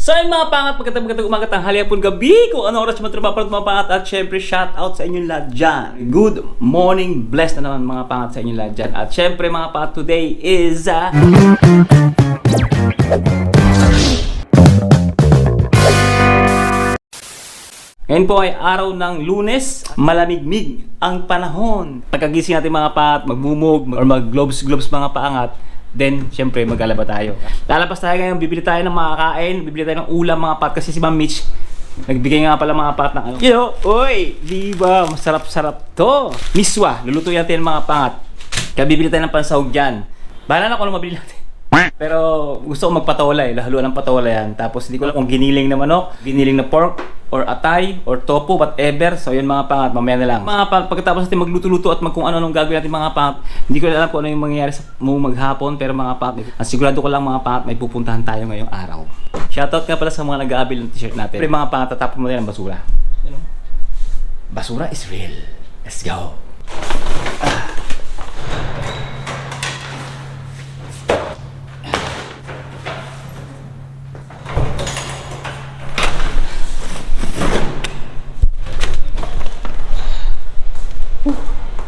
So ayun mga pangat, magandang umaga, tanghali, hapon, gabi, kung ano oras man trabaho mga pangat, at syempre shout out sa inyong lahat dyan. Good morning, blessed na naman mga pangat sa inyong lahat dyan. At syempre mga pangat, today is ngayon po ay araw ng Lunes, malamig-mig ang panahon. Pagkagising natin mga pangat, magmumug or mag-globes mga pangat, then, syempre, maglalaba tayo. Lalabas tayo ngayon, bibili tayo ng mga kain, bibili tayo ng ulam mga pat, kasi si Ma'am Mitch, nagbigay nga pala mga pat ng ano. Yo, oy, diba, masarap-sarap to. Miswa, lulutuin natin mga pangat. Kaya bibili tayo ng pansahog dyan. Bahala na kung ano mabili natin. Pero gusto ko magpatola haluan ng patola yan. Tapos hindi ko alam kung giniling na manok, giniling na pork, or atay, or tofu, whatever. So yun mga pangat, mamaya na lang. Mga pangat, pagkatapos natin magluto-luto at kung ano-anong gagawin natin mga pangat, hindi ko alam kung ano yung mangyayari sa maghapon, pero mga pangat, ang sigurado ko lang mga pangat, may pupuntahan tayo ngayong araw. Shoutout nga pala sa mga nag-aabil ng t-shirt natin. Pero mga pangat, tatapon mo rin ang basura. You know? Basura is real. Let's go.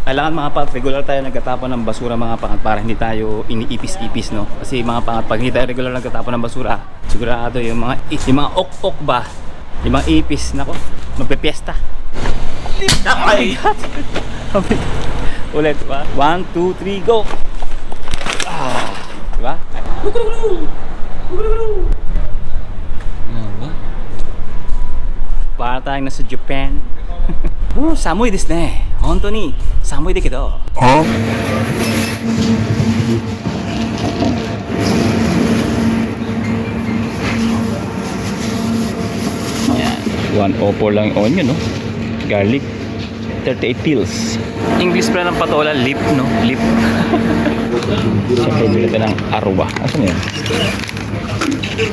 Kailangan mga pangat, regular tayo nagtatapon ng basura mga pangat para hindi tayo iniipis-ipis, no? Kasi mga pangat, pag hindi tayo regular nagtatapon ng basura, sigurado yung mga ok-ok ba, yung mga ipis, nako, magpe-piesta. Oh my God! Ulit, diba? 1, 2, 3, go! Diba? Para tayong nasa Japan. Samoy desu ne. Honto ni samoy da kedo. Yan. 104 lang yung onion, no? Garlic 38 pills. English pala ng patola, lip, no? Lip. Siyempre bilhin ng arwa. Asan yun?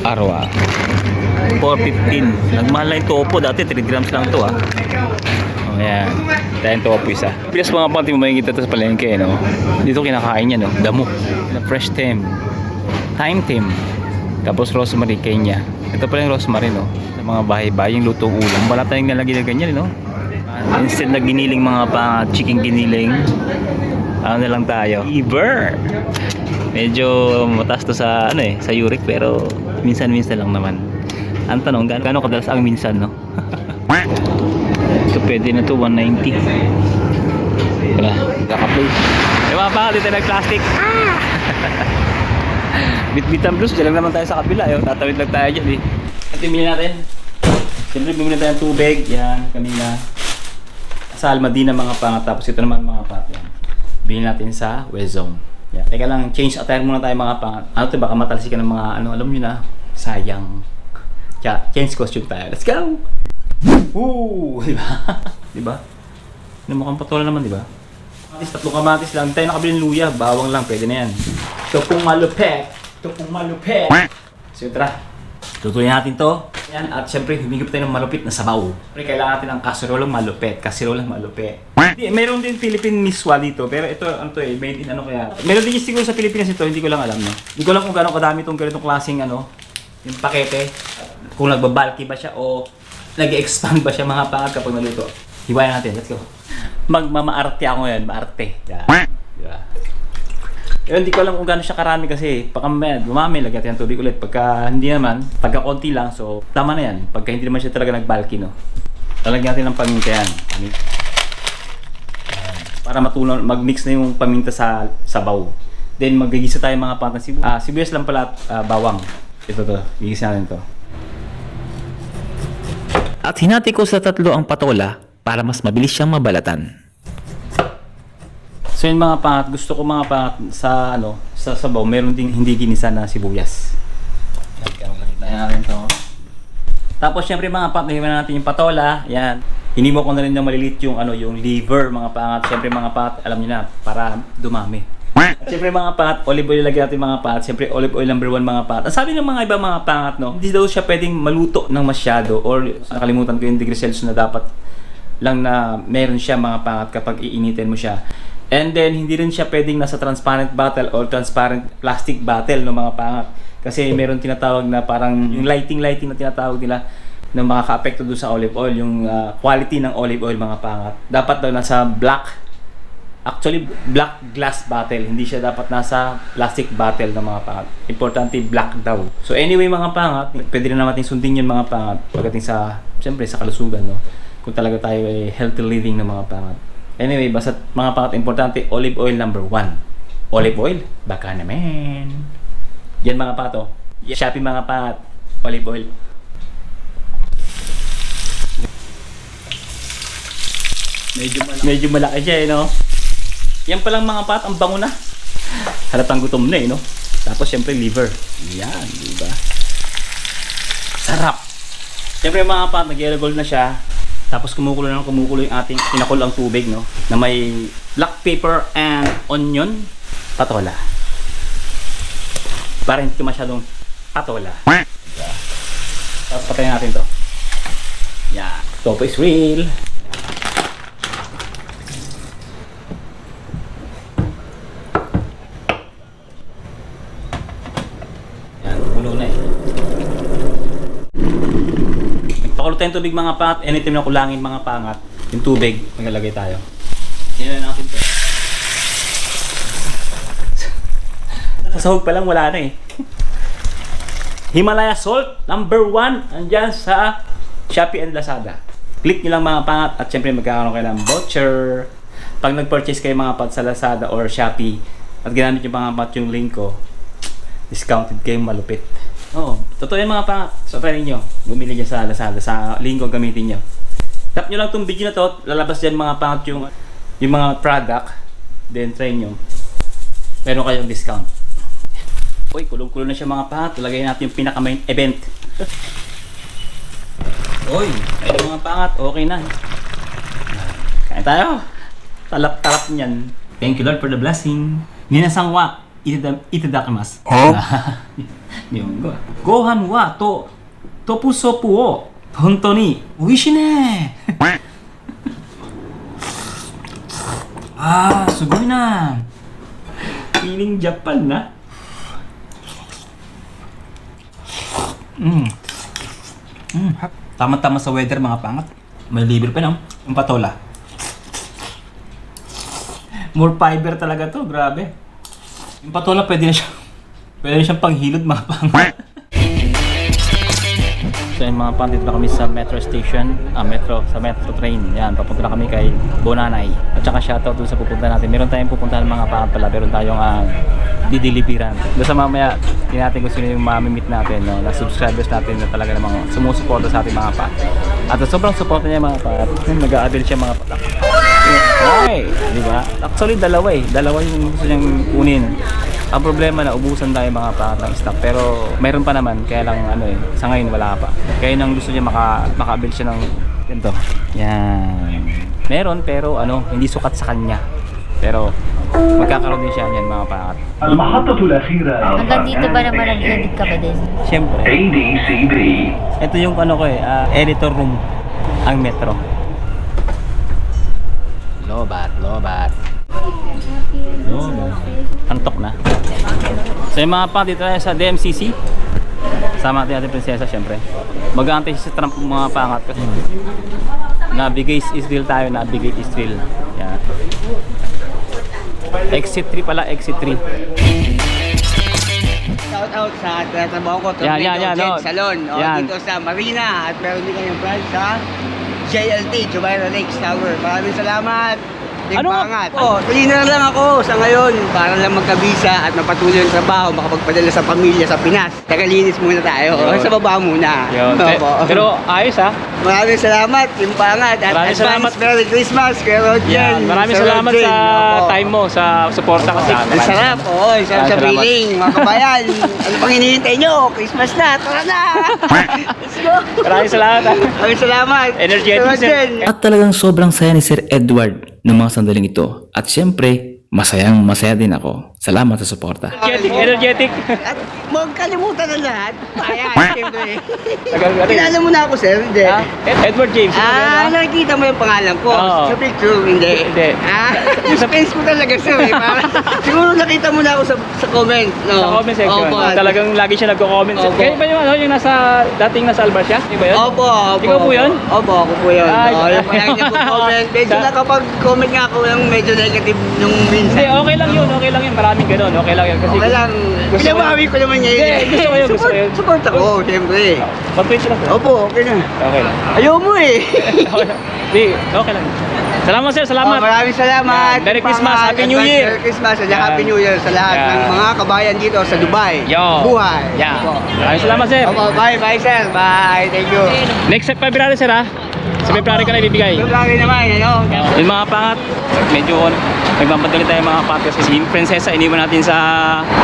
Arwa 4.15. Nagmahal na yung topo. Dati 3 grams lang to, ah. O yan, tayong topo isa. Pilas mga panty mo makikita ito sa palengke, no? Dito kinakain niya, no? Damo na fresh thyme, thyme, tapos rosemary, kenya. Ito pala yung rosemary, no? Sa mga bahay-baying lutong ulam, wala tayong nalagay na ganyan, no? Instead na giniling mga chicken giniling, ano na lang tayo, liver. Medyo mataas to sa ano sa uric, pero minsan-minsan lang naman. Ang tanong, gaano kadalas ang minsan, no? So pwede na to 190. Wala, kaka-play. Eh mga pangat, dito nag-plastic. Bit-bitan blues, dyan lang naman tayo sa kabila. Tatawid lang tayo dyan, eh. Ito yung bili natin. Siyempre bumili tayo ng tubig. Yan, kanina. Sa Almadina mga pangat. Tapos ito naman mga pangat. Yan. Bili natin sa Wezone. Yan. Teka lang, change attire muna tayo mga pangat. Ano ito, baka matalsikan ng mga ano, alam nyo na. Sayang. Kaya, change costume tayo. Let's go! Woo! Diba? Diba? Mukhang patola naman, diba? Tatlong kamatis lang. Hindi tayo nakabili ng luya. Bawang lang. Pwede na yan. Ito pong malupet. Ito pong malupet. So, tara. Tutuloy natin to. Yan. At syempre, humigip tayo ng malupit na sabaw. Siyempre, kailangan natin ng kaserolang malupet. Kaserolang malupet. Meron din Philippine miswa dito. Pero ito, ano to made in ano kaya. Meron din siguro sa Pilipinas ito. Hindi ko lang alam, no? Hindi ko lang kung gano'ng kadami itong ganitong klaseng, ano, yung pakete. Kung nagbabalki ba siya o nag-expand ba siya mga pangat kapag naluto. Hiwayan natin. Let's go. Magmamaarte ako ngayon. Maarte. Yeah. Diba? Pero hindi ko alam kung gano'n siya karami kasi dumami, lagyan natin ng tubig ulit. Pagka hindi naman, pagka konti lang, so tama na yan. Pagka hindi naman siya talaga nagbalki, no? Lalagyan natin ng paminta yan. Para matulong, mag-mix na yung paminta sa sabaw. Then magigisa tayo mga pangat ng sibuyas lang pala at bawang. Ito to. Gigisa natin to. At hinati ko sa 3 ang patola para mas mabilis siyang mabalatan. So yun mga pangat, gusto ko mga pangat sa ano, sa sabaw, meron ding hindi ginisa na sibuyas. Yan, natin to. Tapos syempre mga pangat, nahiwan natin yung patola, yan. Hinimo ko na rin ng malilit yung ano, yung liver mga pangat. Syempre mga pangat, alam niyo na, para dumami. At syempre mga pangat, olive oil lagyan natin mga pangat. Syempre olive oil number 1 mga pangat. Ang sabi ng mga ibang mga pangat, no, hindi daw siya pwedeng maluto ng masyado, or nakalimutan ko yung degree Celsius na dapat lang na meron siya mga pangat kapag iinitin mo siya. And then, hindi rin siya pwedeng nasa transparent bottle or transparent plastic bottle, no mga pangat. Kasi meron tinatawag na parang yung lighting na tinatawag nila na makaka-apekto doon sa olive oil, yung quality ng olive oil mga pangat. Dapat daw nasa black glass bottle, hindi siya dapat nasa plastic bottle ng mga pangat. Importante black daw. So anyway mga pangat, pwede rin natin sundin yun mga pangat pagdating sa, siyempre sa kalusugan, no? Kung talaga tayo ay healthy living ng mga pangat. Anyway, basta mga pangat, importante, olive oil number 1. Olive oil? Baka naman. Yan mga pato. Shopee mga pangat. Olive oil. Medyo malaki siya no? Yan palang mga pat, ang bango na. Halatang gutom na no? Tapos syempre liver. Yan, diba? Sarap. Syempre mga pat, nag-gold na siya. Tapos kumukulo yung ating pinakulang tubig, no? Na may black pepper and onion. Patola. Para hindi masyadong patola. Tapos patayin natin to. Yan. Topo is real. Yan. Gulo na eh. Nagpakulo tayong tubig mga pangat. Anytime na kulangin mga pangat, yung tubig, maglalagay tayo. Yan na natin to. Sa sahog pa lang wala na eh. Himalaya salt number 1 andyan sa Shopee and Lazada. Click nyo lang mga pangat at syempre magkakaroon kayo ng voucher. Pag nag-purchase kayo mga pat sa Lazada or Shopee at ginamit nyo mga pat yung link ko, discounted kayo malupit. Oo, totoo yan mga pangat. So try nyo, bumili nyo sa Lazada, sa link ko gamitin nyo. Tap nyo lang itong video na to, lalabas dyan mga pangat yung mga product. Then try nyo, meron kayong discount. Uy, kulong-kulong na siya mga pangat. Lagay natin yung pinaka-main event. Uy, ayun mga pangat. Okay na. Kain tayo. Talap-talap niyan. Thank you Lord for the blessing. Minasang wa itadakimasu. Nihongo. Gohan wa topusopu o hontou ni oishii ne. Sugoi na. Feeling Japan na. Tama-tama sa weather mga pangat. May libre pa no? Yung patola. More fiber talaga to, grabe. Yung patola pwede na siyang panghilod mga pangat. So yung mga pangat, dito na kami sa metro station, sa metro train. Yan, papunta na kami kay Bonanay. At saka shoutout dun sa pupunta natin. Meron tayong pupuntahan mga pangat pala. Meron tayong didilipiran. Doon sa mamaya, hindi natin kung sino yung mamimit natin, no? Na subscribers natin na talaga namang sumusuporta sa ating mga pat. At sobrang suporta niya mga pat. Nag-a-avail siya mga patak. Okay, di ba? Actually, dalawa yung gusto niyang kunin. Ang problema na ubusan tayo mga pat ng stock. Pero mayroon pa naman, kaya lang sa ngayon wala pa. Kaya nang gusto niya maka-avail siya ng ganito. Yan. Meron pero hindi sukat sa kanya. Pero magkakaroon din siya niyan mga pangat. Hanggang dito ba naman nag-edit ka ba din? Siyempre. ADCB. Ito yung editor room. Ang metro. Lobat. Antok na. So yung mga pangat dito tayo sa DMCC. Sama natin ating prinsesa siyempre. Mag-aantay siya sa trump mga pangat. Kasi navigate Israel tayo. Navigate Israel. Yan. Exit 3 pala, exit 3. Shout out sa trabaho ko, Tornado Salon. Dito sa Marina at meron din kayong branch sa JLT, Jubaira Lakes Tower. Maraming salamat. Pangat. Cleaner lang ako sa ngayon para lang magkabisa at mapatuloy yung trabaho, makapagpadala sa pamilya sa Pinas. Tagalinis muna tayo. Sa baba muna. Pero ayos ha. Maraming salamat, Team Pangat. At maraming salamat. Merry Christmas, Kuya Rodjen. Maraming salamat sa time mo, sa suporta ka sa amin. Ang sarap, sarap sa feeling, mga kabayan. Ano pang hinihintay nyo? Christmas na, tara na! Let's go! Maraming salamat ha. Maraming salamat. Energetic sir. At talagang sobrang saya ni Sir Edward ng mga sandaling ito. At syempre, masaya din ako. Salamat sa suporta. Energetic. At Huwag kalimutan na lahat. Ayan, siyempre. Tagal-galing. Kilala mo na ako, sir? Hindi. Ha? Edward James. Nakikita mo yung pangalan ko. Oo. Sa picture, hindi. Hindi. Yung sa fans ko talaga, sir. Siguro nakita mo na ako sa comment. No? Sa comment section. Opo. Talagang lagi siya nagko-comment. Opo. Kaya ba yung ano, yung dating nasa Alba siya? Di ba yun? Opo. Ikaw po yun? Opo, ako po yun. Ay, Yung lagi niya po comment. Medyo nakapag-comment nga ako yung medyo negative nung minsan. Hindi, okay lang yun. Okay lang yun. Maraming ganun. Okay lang yun. Kasi Okay lang. gusto Pinabawi ko naman niya yun. Hindi, gusto ko yun, gusto ko yun. Support ako, siyempre. mag-tweet lang. Opo, okay na. Okay lang. Ayaw mo eh. Okay lang. Di, okay lang. Salamat sir, salamat. Maraming salamat. Merry Christmas, Happy New Year. Merry Christmas at Yan. Happy New Year sa lahat Yan. ng mga kabayan dito sa Dubai. Yo. Buhay. Yeah. Opo. Maraming salamat sir. Opo, bye sir. Bye. Thank you. Next February sir ha. Sa February ka na ibibigay. February naman, ano? Yung mga pangat, medyo nagmamadali tayo mga pangat kasi si Prinsesa iniwan natin sa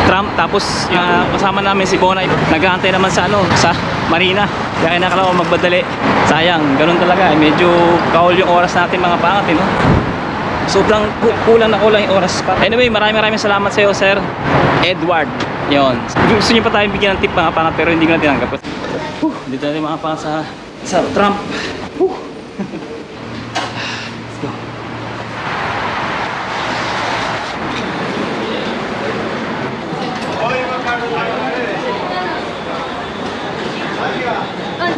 Trump, tapos yung kasama namin si Bonay nag-aantay naman sa sa Marina, kaya kinakalaw magbadali. Sayang, ganun talaga, medyo kaul yung oras natin mga pangat no? Sobrang kulang na kulang yung oras pa. Anyway, maraming salamat sa iyo sir Edward. Yon. Gusto niyo pa tayo bigyan ng tip mga pangat pero hindi ko na tinanggap. Dito natin mga pangat sa Trump.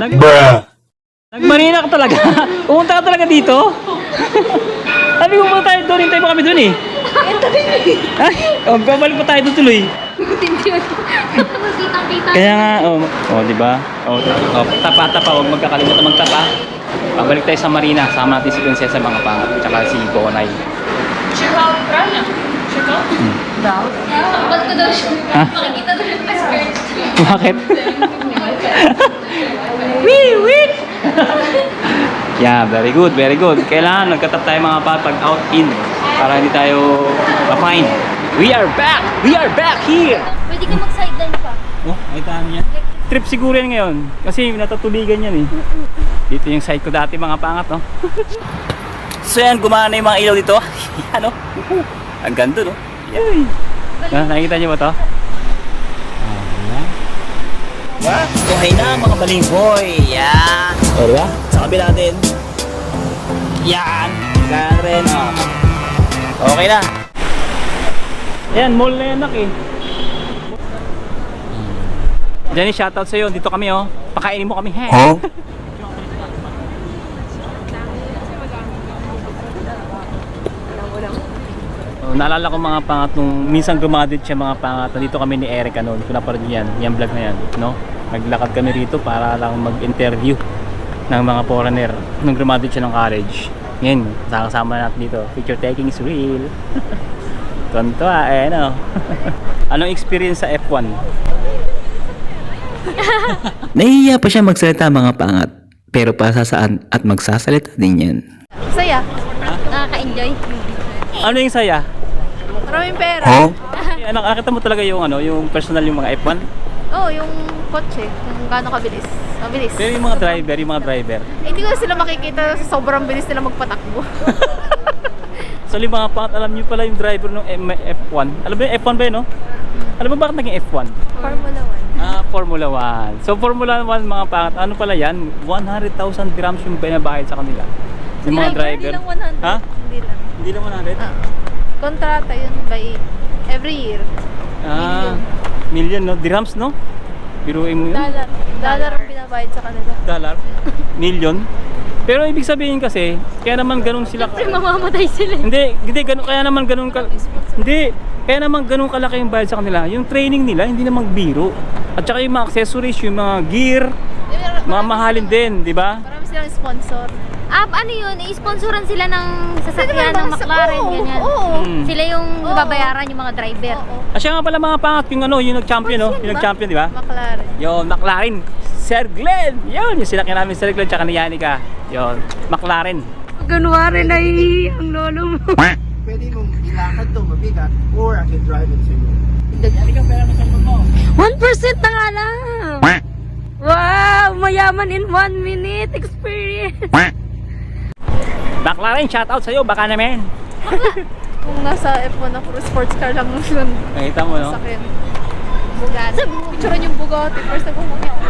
Let's go. Nagmarina ka talaga? Pumunta ka talaga dito? Sabi ko pumunta tayo doon, hintay pa kami doon eh. Ay, babalik pa tayo doon tuloy. Kaya nga, di ba? Tapa, huwag magkakalimutan magtapa. Pabalik tayo sa Marina, sama natin si Prinsesa mga pangat, tsaka si Bonay. Check-out, правильно? Check-out? Ba't ko daw siya? Ha? Makikita daw yung skirt. Bakit? Wee! Yeah, very good, very good. Kailangan nagkatap tayo mga pag out-in para hindi tayo ma-fine. We are back! We are back here! Pwede ka mag-sideline pa. Oh, ay tahan niya. Trip siguro yan ngayon. Kasi natatubigan yan eh. Dito yung side ko dati mga pangat, no? So yan, gumana yung mga ilaw dito. Yan, no? Ang ganda, no? Yay! Nakikita niyo ba to? Buhay na mga balinghoy. Yan. O, diba? Sa kabila din. Yan. Yan rin. Okay na. Yan, mall na yan, nak eh. Jenny, shoutout sa'yo. Dito kami, oh. Pakainin mo kami, he. Huh? Naalala ko mga pangat nung minsan graduate siya mga pangat. Dito kami ni Eric noon. Kung naparad niyo yan, yung vlog na yan, no? Naglakad kami rito para lang mag-interview ng mga foreigner nung graduate siya ng college. Ngayon, kasama natin dito. Picture taking is real. Tonto no? Anong experience sa F1? Nahihiya pa siya magsalita mga pangat, pero pasasaan at magsasalita din yan. Saya. Nakaka-enjoy. Ano yung saya? Maraming pera. Nakakita mo talaga yung yung personal yung mga F1? Oo, yung kotse. Kung gaano kabilis. Mabilis. Pero yung mga driver. Hindi ko sila makikita sa sobrang bilis nila magpatakbo. So yung mga pangat, alam niyo pala yung driver ng F1. Alam mo yung F1 ba yun, no? Alam mo bakit naging F1? Formula 1. Formula 1. So Formula 1 mga pangat, ano pala yan? 100,000 dirhams yung binabayad sa kanila. Yung mga driver. Hindi lang 100. Ha? Hindi lang. Hindi lang 100? Kontrata yun by every year. Million, no? Dirhams, no? Biruin mo yun? Dollar ang pinabayad sa kanila. Dollar? Million? Pero ibig sabihin kasi, kaya naman ganun sila. Siyempre mamamatay sila. Hindi ganun, kaya naman ganun kaya naman ganun kalaki yung bayad sa kanila. Yung training nila, hindi naman biro. At saka yung mga accessories, yung mga gear, mga mahalin din, di ba? Marami silang sponsor. Ano yun? I-sponsoran sila ng sasakyan ng McLaren, ganyan. Oo. Sila yung babayaran yung mga driver. Oo. Siya nga pala mga pangat, yung yung nag-champion, no? Yung nag-champion, di ba? McLaren. Yung McLaren, Sir Glenn. Yun, yung sinakyan namin Sir Glenn, tsaka ni Yanika. Yun, McLaren. January na ang lolo mo. Pwede mong ilakad to mabigat or I can drive it to you. 1% na nga lang. Wow, mayaman in 1 minute experience. McLaren, shoutout sa'yo, baka naman. Kung nasa F1 ako, sports car lang yun. Nakita mo, no? Sakyan. Bugatti. Picturean yung Bugatti. First na kumuha niya ako.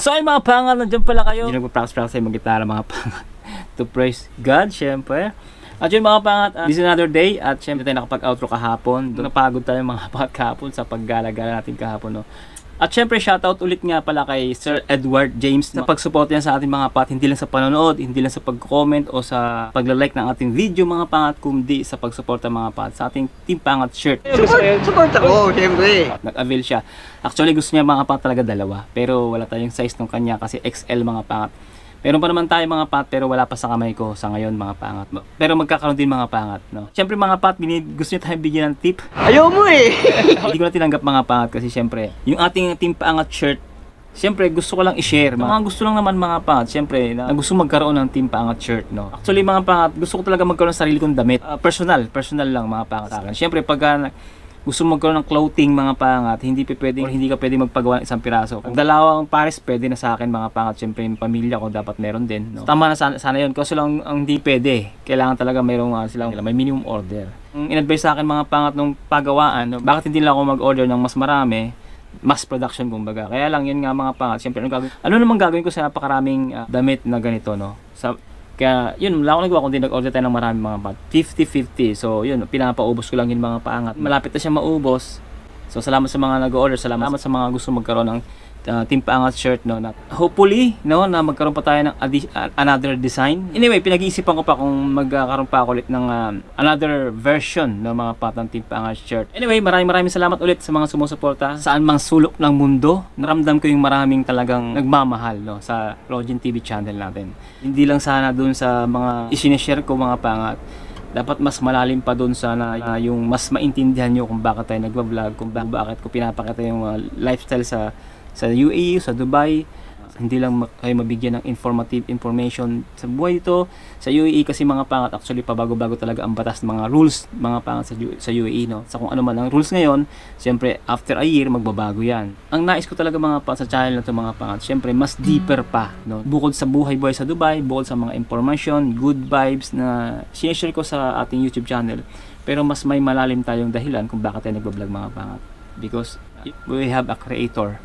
So ay mga pangat, nandiyan pala kayo. Hindi nagpa-practice sa mag-gitara mga pangat. To praise God, syempre. At yun mga pangat, this is another day. At syempre tayo nakapag-outro kahapon. Doon napagod tayo mga pangat kahapon sa paggala-gala natin kahapon. No? At syempre shoutout ulit nga pala kay Sir Edward James na pagsupport niya sa ating mga pangat. Hindi lang sa panonood, hindi lang sa pag-comment o sa pagla-like ng ating video mga pangat, kundi sa pagsuporta mga pangat sa ating Team Pangat shirt. Support ako, syempre. Nag-avail siya. Actually gusto niya mga pangat talaga dalawa. Pero wala tayong size ng kanya kasi XL mga pangat. Meron pa naman tayo mga pangat pero wala pa sa kamay ko sa ngayon mga pangat. Pero magkakaroon din mga pangat. No? Siyempre mga pangat, gusto niya tayo bigyan ng tip. Ayaw mo eh. Hindi ko na tinanggap mga pangat kasi siyempre yung ating Team Pangat shirt, siyempre gusto ko lang i-share. Mga gusto lang naman mga pangat, siyempre na gusto magkaroon ng Team Pangat shirt. No? Actually mga pangat, gusto ko talaga magkaroon ng sarili kong damit. Personal lang mga pangat sa akin. Siyempre pag gusto mo magkaroon ng clothing mga pangat, hindi ka pwede magpagawa ng isang piraso. Kung dalawang pares pwede na sa akin mga pangat, syempre yung pamilya ko dapat meron din. No? Tama na sana yun, kasi lang ang hindi pwede. Kailangan talaga mayroong silang may minimum order. Ang in-advise sa akin mga pangat nung pagawaan, no? Bakit hindi lang ako mag-order ng mas marami, mass production kumbaga. Kaya lang yun nga mga pangat, syempre ano namang gagawin ko sa napakaraming damit na ganito, no? Kaya yun, wala akong nagawa kundi nag-order tayo ng marami mga pangat. 50-50. So yun, pinapaubos ko lang yung mga pangat. Malapit na siya maubos. So salamat sa mga nag-order, salamat sa mga gusto magkaroon ng Team Pangat shirt, no. Na hopefully, no, na magkaroon pa tayo ng another design. Anyway, pinag-iisipan ko pa kung magkaroon pa ako ulit ng another version ng mga patang Team Pangat shirt. Anyway, maraming salamat ulit sa mga sumusuporta saan mang sulok ng mundo. Naramdam ko yung maraming talagang nagmamahal, no, sa Login TV channel natin. Hindi lang sana dun sa mga isineshare ko mga pangat. Dapat mas malalim pa doon sana yung mas maintindihan nyo kung bakit tayo nagbablog, kung bakit ko pinapakita yung lifestyle sa UAE, sa Dubai. Hindi lang kayo mabigyan ng information sa buhay dito sa UAE kasi mga pangat, actually pabago-bago talaga ang batas, mga rules mga pangat sa UAE, no. Sa kung ano man ang rules ngayon, siyempre after a year magbabago yan. Ang nais ko talaga mga pangat sa channel na to mga pangat, siyempre mas deeper pa, no. Bukod sa buhay-buhay sa Dubai, bukod sa mga information, good vibes na sinishare ko sa ating YouTube channel, pero mas may malalim tayong dahilan kung bakit tayo nagbablog mga pangat. Because we have a creator.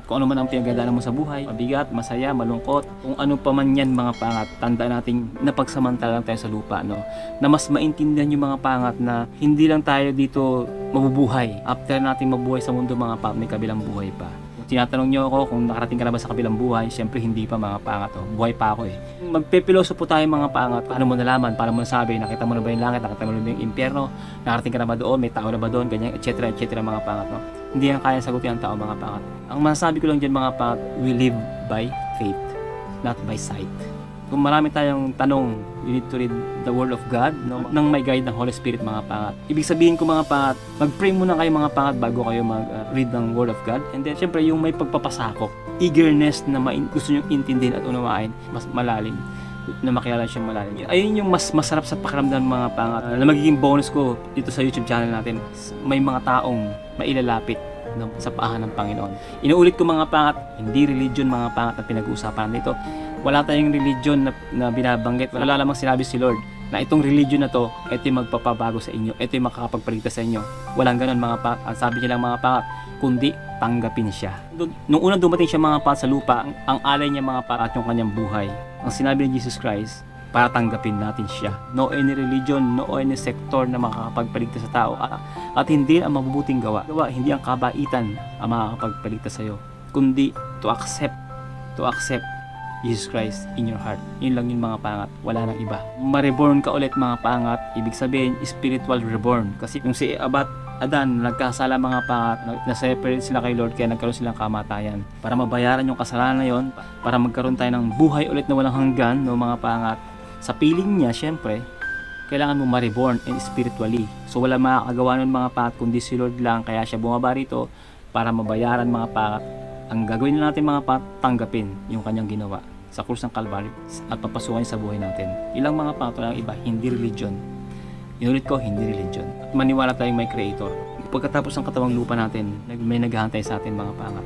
Kung ano man ang pinagdadaanan mo sa buhay, mabigat, masaya, malungkot, kung ano pa man yan mga pangat, tandaan natin napagsamantala lang tayo sa lupa, no? Na mas maintindihan yung mga pangat na hindi lang tayo dito mabubuhay. After natin mabuhay sa mundo mga pangat, may kabilang buhay pa. Kung tinatanong nyo ako kung nakarating ka na ba sa kabilang buhay, syempre hindi pa mga pangat. Oh. Buhay pa ako eh. Magpepiloso po tayo mga pangat. Paano mo nalaman? Paano mo nasabi? Nakita mo na ba yung langit? Nakita mo na ba yung impyerno? Nakarating ka na ba doon? May tao na ba doon? Ganyan, etc. mga pangat, no? Hindi yan kaya sagutin ang tao mga pangat. Ang masasabi ko lang dyan mga pangat, we live by faith, not by sight. Kung marami tayong tanong, you need to read the Word of God, no? Nang may guide ng Holy Spirit mga pangat. Ibig sabihin ko mga pangat, mag-pray muna kayo mga pangat bago kayo mag-read ng Word of God. And then syempre yung may pagpapasakop, eagerness na gusto nyo intindihin at unawain, mas malalim, na makilala siyang malalim. Ayun yung mas masarap sa pakiramdam mga pangat. Na magiging bonus ko dito sa YouTube channel natin, may mga taong mailalapit, no, sa paahan ng Panginoon. Inuulit ko mga pangat, hindi religion mga pangat na pinag-uusapan dito. Wala tayong religion na binabanggit. Wala lamang sinabi si Lord na itong religion na to, ito yung magpapabago sa inyo, ito yung makakapagpaligtas sa inyo. Walang ganun mga pangat. Ang sabi niya lang mga pangat, kundi tanggapin siya. Nung unang dumating siya mga pangat sa lupa, ang alay niya mga pangat yung kanyang buhay. Ang sinabi ni Jesus Christ, para tanggapin natin siya. No any religion, no any sector na makakapagpaligtas sa tao. At hindi ang mabubuting gawa. Hindi ang kabaitan ang makakapagpaligtas sa iyo, kundi to accept Jesus Christ in your heart. Yun lang yung mga pangat. Wala nang iba. Ma-reborn ka ulit mga pangat. Ibig sabihin, spiritual reborn. Kasi yung si Adan, nagkasala mga pangat, na-separate sila kay Lord, kaya nagkaroon silang kamatayan. Para mabayaran yung kasalanan na yon, para magkaroon tayo ng buhay ulit na walang hanggan, no mga pangat. Sa piling niya, syempre, kailangan mo ma-reborn and spiritually. So wala makakagawa nun mga pangat, kundi si Lord lang, kaya siya bumaba rito para mabayaran mga pangat. Ang gagawin na natin mga pangat, tanggapin yung kanyang ginawa sa krus ng Calvary at papasukan sa buhay natin. Ilang mga pangat, walang iba, hindi religion. Inulit ko, hindi religion. At maniwala tayong may creator. Pagkatapos ng katawang lupa natin, may naghahantay sa atin mga pangat.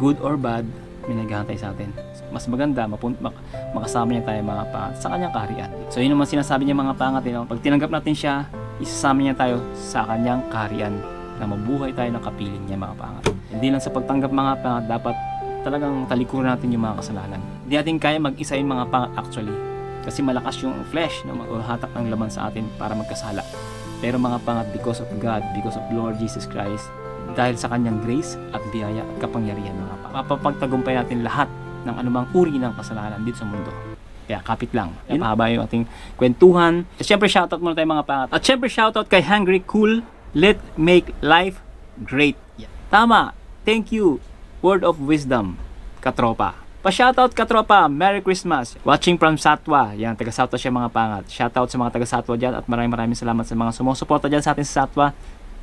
Good or bad, may naghahantay sa atin. Mas maganda, makasama niya tayo mga pangat sa kanyang kaharian. So yun naman sinasabi niya mga pangat, pag tinanggap natin siya, isasama niya tayo sa kanyang kaharian na mabuhay tayo ng kapiling niya mga pangat. Hindi lang sa pagtanggap mga pangat, dapat talagang talikuran natin yung mga kasalanan. Hindi natin kaya mag-isa yung mga pangat actually. Kasi malakas yung flesh na maghahatak ng laman sa atin para magkasala. Pero mga pangat, because of God, because of Lord Jesus Christ, dahil sa kanyang grace at biyaya at kapangyarihan mga pangat, mapapagtagumpay natin lahat ng anumang uri ng kasalanan dito sa mundo. Kaya kapit lang. Yan, mahaba yung ating kwentuhan. At syempre shoutout muna tayo mga pangat. At syempre shoutout kay Hungry Cool, Let Make Life Great. Tama. Thank you. Word of wisdom, katropa. Pa-shoutout katropa, Merry Christmas. Watching from Satwa. Yan, taga Satwa siya mga pangat. Shoutout sa mga taga Satwa dyan at maraming salamat sa mga sumusuporta dyan sa atin sa Satwa.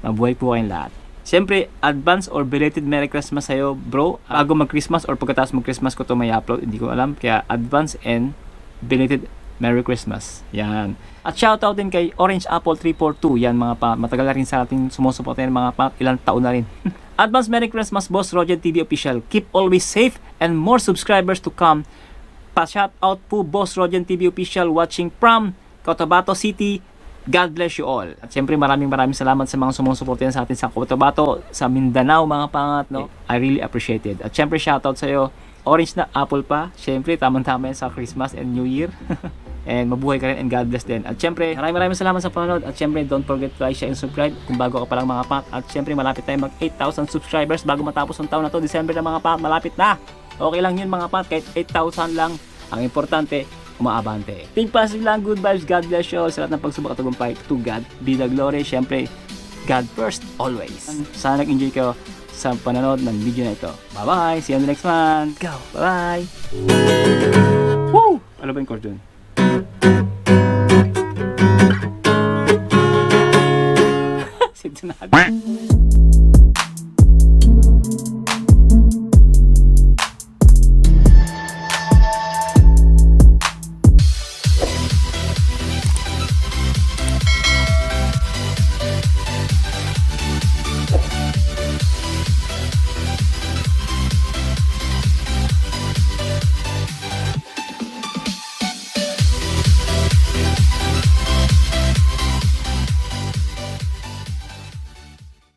Mabuhay po kayong lahat. Siyempre, advance or belated Merry Christmas sa'yo, bro. Bago mag-Christmas or pagkatapos mag-Christmas ko ito may upload, hindi ko alam. Kaya advance and belated Merry Christmas. Yan. At shoutout din kay Orange Apple 342. Yan mga pa, matagal na rin sa ating sumusuporta yan mga pa, ilang taon na rin. Advance Merry Christmas, Boss Roger TV Official. Keep always safe and more subscribers to come. Pa-shoutout po, Boss Roger TV Official watching from Cotabato City. God bless you all. At syempre maraming salamat sa mga sumusuporta sa atin sa Cotabato, sa Mindanao mga pangat, no? I really appreciate it. At syempre shoutout sa iyo. Orange na apple pa. Syempre tamang-tama yan sa Christmas and New Year. And mabuhay ka rin and God bless din. At syempre, maraming salamat sa panonood. At syempre, don't forget to like, share, and subscribe kung bago ka pa lang mga pangat. At syempre, malapit tayo mag 8,000 subscribers bago matapos ang taon na to. December na mga pangat, malapit na. Okay lang yun mga pangat, kahit 8,000 lang. Ang importante, umaabante. Think positive lang, good vibes, God bless you all. Sa lahat ng pagsubok at tagumpay, to God be the glory. Syempre, God first, always. Sana nag-enjoy kayo sa panonood ng video na ito. Bye-bye! See you on the next one! Go! Bye-bye! Woo! Ano ba yung chord dun? Sintonado.